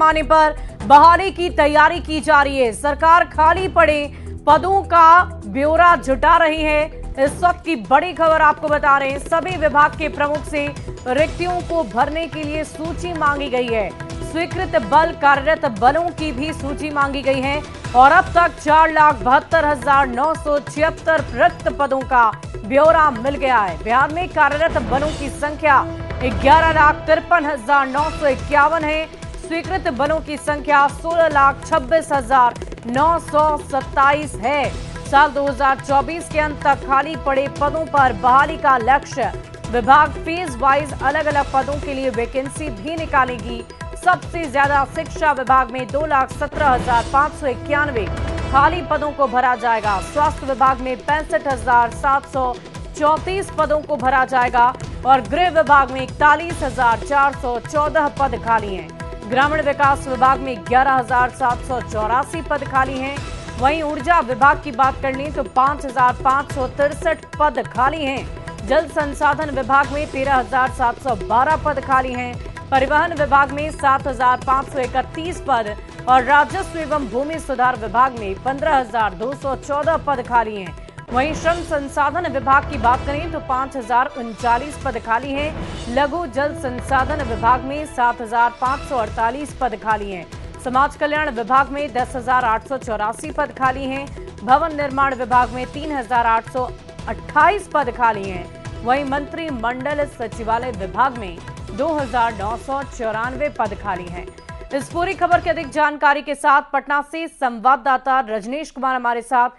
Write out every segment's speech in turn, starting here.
पैमाने पर बहाली की तैयारी की जा रही है। सरकार खाली पड़े पदों का ब्यौरा जुटा रही है। इस वक्त की बड़ी खबर आपको बता रहे हैं, सभी विभाग के प्रमुख से रिक्तियों को भरने के लिए सूची मांगी गई है। स्वीकृत बल कार्यरत बलों की भी सूची मांगी गई है और अब तक 4,72,976 रिक्त पदों का ब्यौरा मिल गया है। बिहार में कार्यरत बलों की संख्या 11,53,951 है। स्वीकृत बलों की संख्या 16,26,927 है। साल 2024 के अंत तक खाली पड़े पदों पर बहाली का लक्ष्य। विभाग फेज वाइज अलग अलग पदों के लिए वैकेंसी भी निकालेगी। सबसे ज्यादा शिक्षा विभाग में 2,17,591 खाली पदों को भरा जाएगा। स्वास्थ्य विभाग में 65,734 पदों को भरा जाएगा और गृह विभाग में 41,414 पद खाली हैं। ग्रामीण विकास विभाग में 11,784 पद खाली हैं। वहीं ऊर्जा विभाग की बात कर लें तो 5,563 पद खाली हैं। जल संसाधन विभाग में 13,712 पद खाली हैं। परिवहन विभाग में 7,531 पद और राजस्व एवं भूमि सुधार विभाग में 15,214 पद खाली हैं। वहीं श्रम संसाधन विभाग की बात करें तो 5,039 पद खाली हैं। लघु जल संसाधन विभाग में 7,548 पद खाली हैं। समाज कल्याण विभाग में 10,884 पद खाली हैं। भवन निर्माण विभाग में 3,828 पद खाली हैं। वहीं मंत्रिमंडल सचिवालय विभाग में 2,994 पद खाली हैं। इस पूरी खबर की अधिक जानकारी के साथ पटना से संवाददाता रजनीश कुमार हमारे साथ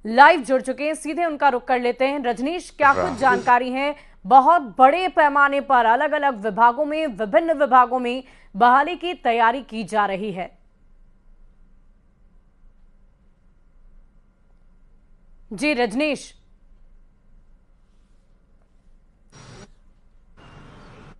लाइव जुड़ चुके हैं। सीधे उनका रुख कर लेते हैं। रजनीश, क्या कुछ जानकारी है? बहुत बड़े पैमाने पर अलग अलग विभागों में, विभिन्न विभागों में बहाली की तैयारी की जा रही है। जी रजनीश।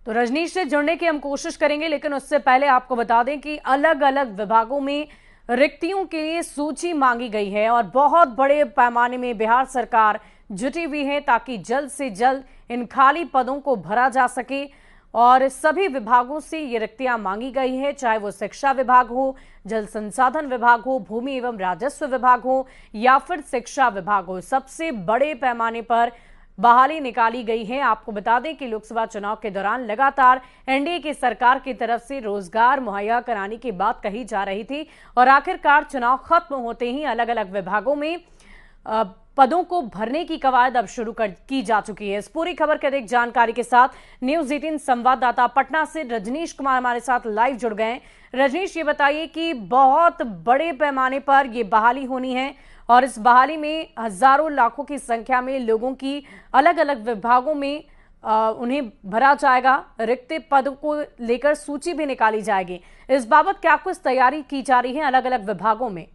तो रजनीश से जुड़ने की हम कोशिश करेंगे, लेकिन उससे पहले आपको बता दें कि अलग अलग विभागों में रिक्तियों के लिए सूची मांगी गई है और बहुत बड़े पैमाने में बिहार सरकार जुटी हुई है ताकि जल्द से जल्द इन खाली पदों को भरा जा सके। और सभी विभागों से ये रिक्तियां मांगी गई है, चाहे वो शिक्षा विभाग हो, जल संसाधन विभाग हो, भूमि एवं राजस्व विभाग हो या फिर शिक्षा विभाग हो। सबसे बड़े पैमाने पर बहाली निकाली गई है। आपको बता दें कि लोकसभा चुनाव के दौरान लगातार एनडीए की सरकार की तरफ से रोजगार मुहैया कराने की बात कही जा रही थी और आखिरकार चुनाव खत्म होते ही अलग अलग विभागों में पदों को भरने की कवायद अब शुरू की जा चुकी है। इस पूरी खबर के अधिक जानकारी के साथ न्यूज 18 संवाददाता पटना से रजनीश कुमार हमारे साथ लाइव जुड़ गए। रजनीश, ये बताइए कि बहुत बड़े पैमाने पर ये बहाली होनी है और इस बहाली में हजारों लाखों की संख्या में लोगों की अलग अलग विभागों में उन्हें भरा जाएगा। रिक्त पद को लेकर सूची भी निकाली जाएगी। इस बाबत क्या कुछ तैयारी की जा रही है अलग अलग विभागों में?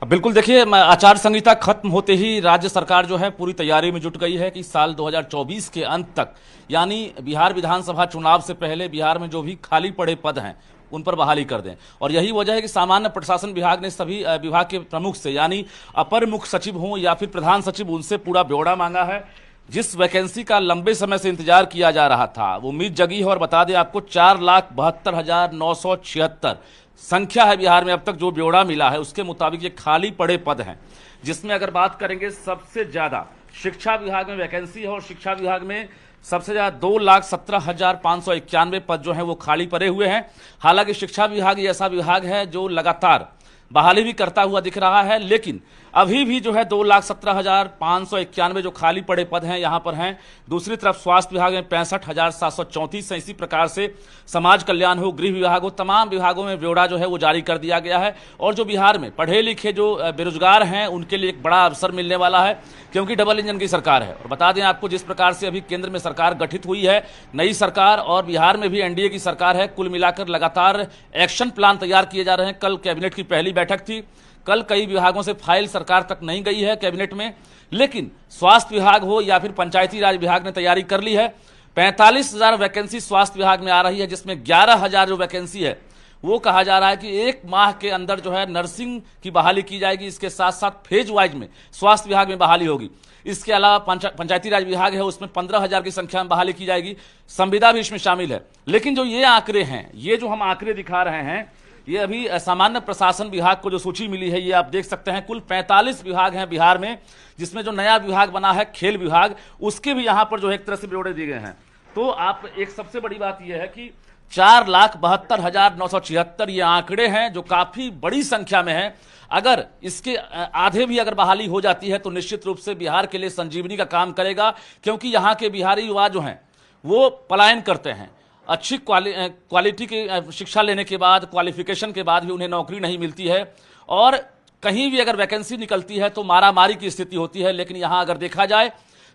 बिल्कुल, देखिए, आचार संहिता खत्म होते ही राज्य सरकार जो है पूरी तैयारी में जुट गई है कि साल 2024 के अंत तक, यानी बिहार विधानसभा चुनाव से पहले बिहार में जो भी खाली पड़े पद हैं उन पर बहाली कर दें। और यही वजह है कि सामान्य प्रशासन विभाग ने सभी विभाग के प्रमुख से, यानी अपर मुख्य सचिव हों या फिर प्रधान सचिव, उनसे पूरा ब्यौरा मांगा है। जिस वैकेंसी का लंबे समय से इंतजार किया जा रहा था वो उम्मीद जगी है। और बता दें आपको, 4,72,976 संख्या है बिहार में अब तक जो ब्यौरा मिला है उसके मुताबिक ये खाली पड़े पद हैं, जिसमें अगर बात करेंगे सबसे ज्यादा शिक्षा विभाग में वैकेंसी है और शिक्षा विभाग में सबसे ज्यादा 2,17,591 पद जो हैं वो खाली पड़े हुए हैं। हालांकि शिक्षा विभाग ऐसा विभाग है जो लगातार बहाली भी करता हुआ दिख रहा है, लेकिन अभी भी जो है 2,17,591 जो खाली पड़े पद हैं यहाँ पर हैं। दूसरी तरफ स्वास्थ्य विभाग में 65,734 है। इसी प्रकार से समाज कल्याण हो, गृह विभाग हो, तमाम विभागों में ब्यौरा जो है वो जारी कर दिया गया है। और जो बिहार में पढ़े लिखे जो बेरोजगार हैं उनके लिए एक बड़ा अवसर मिलने वाला है, क्योंकि डबल इंजन की सरकार है। और बता दें आपको, जिस प्रकार से अभी केंद्र में सरकार गठित हुई है, नई सरकार, और बिहार में भी एनडीए की सरकार है, कुल मिलाकर लगातार एक्शन प्लान तैयार किए जा रहे हैं। कल कैबिनेट की पहली बैठक थी। कल कई विभागों से फाइल सरकार तक नहीं गई है कैबिनेट में, लेकिन स्वास्थ्य विभाग हो या फिर पंचायती राज विभाग ने तैयारी कर ली है। 45,000 वैकेंसी स्वास्थ्य विभाग में आ रही है, जिसमें 11,000 जो वैकेंसी है वो कहा जा रहा है कि 1 माह के अंदर जो है नर्सिंग की बहाली की जाएगी। इसके साथ साथ फेज वाइज में स्वास्थ्य विभाग में बहाली होगी। इसके अलावा पंचायती राज विभाग है, उसमें 15,000 की संख्या में बहाली की जाएगी। संविदा भी इसमें शामिल है। लेकिन जो ये आंकड़े हैं, ये जो हम आंकड़े दिखा रहे हैं, ये अभी सामान्य प्रशासन विभाग को जो सूची मिली है, ये आप देख सकते हैं। कुल 45 विभाग हैं बिहार में, जिसमें जो नया विभाग बना है खेल विभाग, उसके भी यहां पर जो है एक तरह से ब्यौरे दिए गए हैं। तो आप एक सबसे बड़ी बात यह है कि 4,72,976 ये आंकड़े हैं, जो काफी बड़ी संख्या में है। अगर इसके आधे भी अगर बहाली हो जाती है तो निश्चित रूप से बिहार के लिए संजीवनी का काम करेगा, क्योंकि यहाँ के बिहारी युवा जो हैं वो पलायन करते हैं। अच्छी क्वालिटी की शिक्षा लेने के बाद, क्वालिफिकेशन के बाद भी उन्हें नौकरी नहीं मिलती है, और कहीं भी अगर वैकेंसी निकलती है तो मारामारी की स्थिति होती है। लेकिन यहाँ अगर देखा जाए,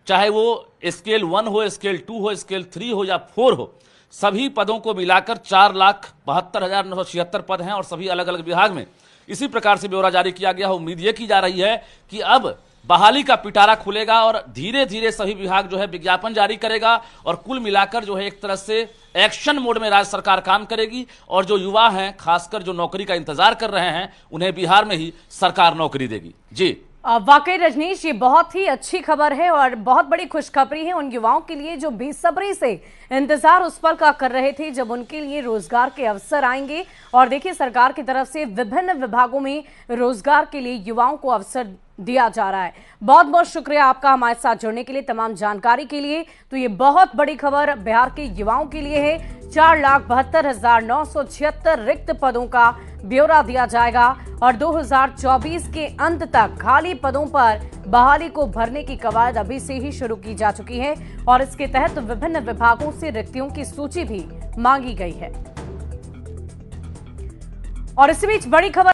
चाहे वो स्केल 1 हो, स्केल 2 हो, स्केल 3 हो या 4 हो, सभी पदों को मिलाकर 4,72,976 पद हैं और सभी अलग अलग विभाग में इसी प्रकार से ब्यौरा जारी किया गया है। उम्मीद ये की जा रही है कि अब बहाली का पिटारा खुलेगा और धीरे धीरे सभी विभाग जो है विज्ञापन जारी करेगा, और कुल मिलाकर जो है एक तरह से एक्शन मोड में राज्य सरकार काम करेगी। और जो युवा हैं, खासकर जो नौकरी का इंतजार कर रहे हैं, उन्हें बिहार में ही सरकार नौकरी देगी। जी वाकई रजनीश, ये बहुत ही अच्छी खबर है और बहुत बड़ी खुशखबरी है उन युवाओं के लिए जो बेसब्री से इंतजार उस पल का कर रहे थे जब उनके लिए रोजगार के अवसर आएंगे। और देखिए, सरकार की तरफ से विभिन्न विभागों में रोजगार के लिए युवाओं को अवसर दिया जा रहा है। बहुत बहुत शुक्रिया आपका हमारे साथ जुड़ने के लिए, तमाम जानकारी के लिए। तो ये बहुत बड़ी खबर बिहार के युवाओं के लिए है। 4,72,976 रिक्त पदों का ब्यौरा दिया जाएगा और 2024 के अंत तक खाली पदों पर बहाली को भरने की कवायद अभी से ही शुरू की जा चुकी है और इसके तहत विभिन्न विभागों से रिक्तियों की सूची भी मांगी गई है। और इसी बीच बड़ी खबर